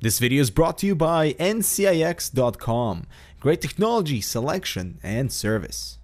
This video is brought to you by NZXT.com. Great technology, selection, and service.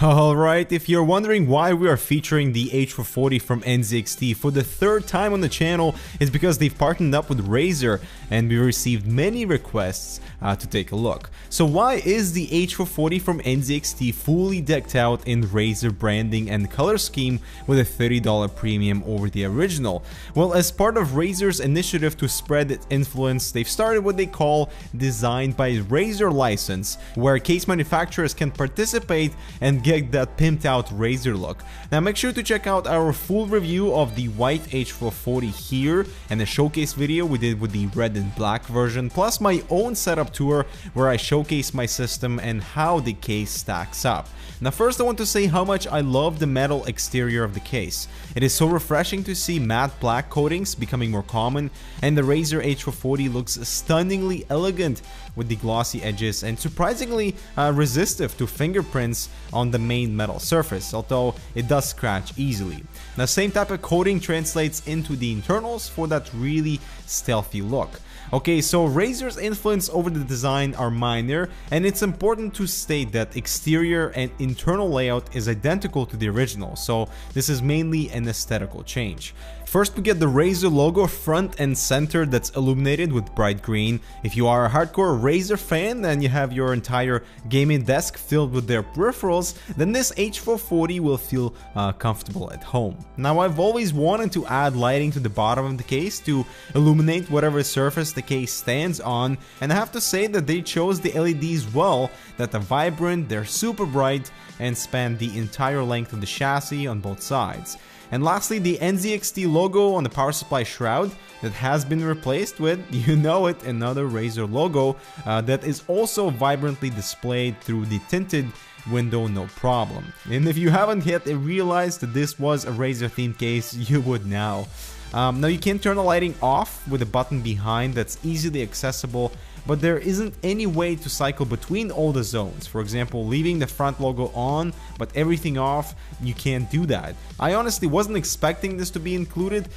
Alright, if you're wondering why we are featuring the H440 from NZXT for the third time on the channel, it's because they've partnered up with Razer and we received many requests to take a look. So why is the H440 from NZXT fully decked out in Razer branding and color scheme with a $30 premium over the original? Well, as part of Razer's initiative to spread its influence, they've started what they call Designed by Razer license, where case manufacturers can participate and get that pimped out Razer look. Now make sure to check out our full review of the white H440 here and the showcase video we did with the red and black version, plus my own setup tour where I showcase my system and how the case stacks up. Now first I want to say how much I love the metal exterior of the case. It is so refreshing to see matte black coatings becoming more common, and the Razer H440 looks stunningly elegant with the glossy edges and surprisingly resistive to fingerprints on the main metal surface, although it does scratch easily. Now same type of coating translates into the internals for that really stealthy look. Okay, so Razer's influence over the design are minor, and it's important to state that exterior and internal layout is identical to the original, so this is mainly an aesthetical change. First, we get the Razer logo front and center that's illuminated with bright green. If you are a hardcore Razer fan and you have your entire gaming desk filled with their peripherals, then this H440 will feel comfortable at home. Now, I've always wanted to add lighting to the bottom of the case to illuminate whatever surface the case stands on, and I have to say that they chose the LEDs well, that are vibrant, they're super bright, and span the entire length of the chassis on both sides. And lastly, the NZXT logo on the power supply shroud that has been replaced with, you know it, another Razer logo that is also vibrantly displayed through the tinted window, no problem. And if you haven't yet realized that this was a Razer themed case, you would now. Now you can turn the lighting off with a button behind that's easily accessible, but there isn't any way to cycle between all the zones. For example, leaving the front logo on but everything off, you can't do that. I honestly wasn't expecting this to be included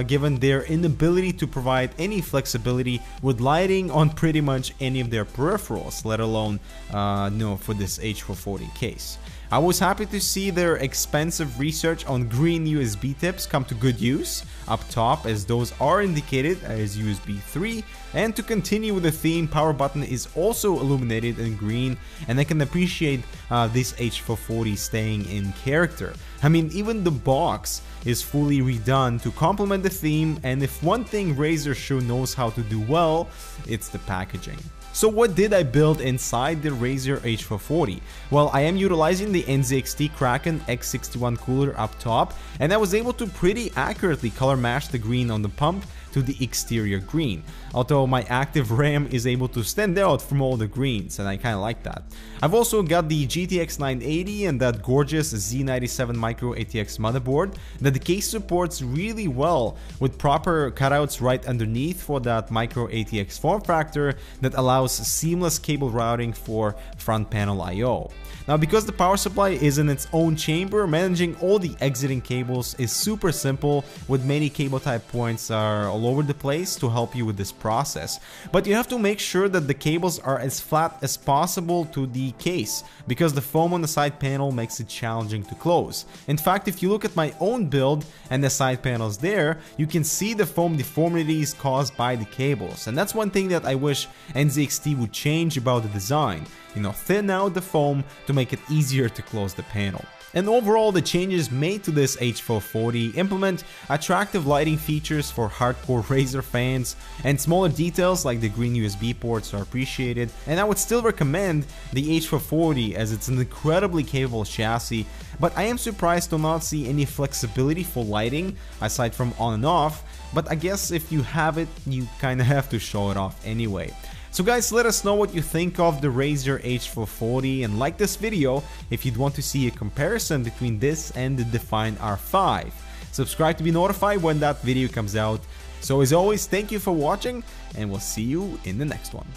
given their inability to provide any flexibility with lighting on pretty much any of their peripherals, let alone for this H440 case. I was happy to see their expensive research on green USB tips come to good use up top, as those are indicated as USB 3, and to continue with the theme, power button is also illuminated in green, and I can appreciate this H440 staying in character. I mean, even the box is fully redone to complement the theme, and if one thing Razer sure knows how to do well, it's the packaging. So what did I build inside the Razer H440? Well, I am utilizing the NZXT Kraken X61 cooler up top, and I was able to pretty accurately color match the green on the pump to the exterior green, although my active RAM is able to stand out from all the greens, and I kinda like that. I've also got the GTX 980 and that gorgeous Z97 Micro ATX motherboard that the case supports really well, with proper cutouts right underneath for that Micro ATX form factor that allows seamless cable routing for front panel I/O. Now, because the power supply is in its own chamber, managing all the exiting cables is super simple, with many cable type points are all over the place to help you with this process. But you have to make sure that the cables are as flat as possible to the case, because the foam on the side panel makes it challenging to close. In fact, if you look at my own build and the side panels there, you can see the foam deformities caused by the cables, and that's one thing that I wish NZXT would change about the design. Thin out the foam to make it easier to close the panel. And overall, the changes made to this H440 implement attractive lighting features for hardcore Razer fans, and smaller details like the green USB ports are appreciated, and I would still recommend the H440 as it's an incredibly capable chassis, but I am surprised to not see any flexibility for lighting aside from on and off, but I guess if you have it, you kinda have to show it off anyway. So guys, let us know what you think of the Razer H440 and like this video if you'd want to see a comparison between this and the Define R5. Subscribe to be notified when that video comes out. So as always, thank you for watching and we'll see you in the next one.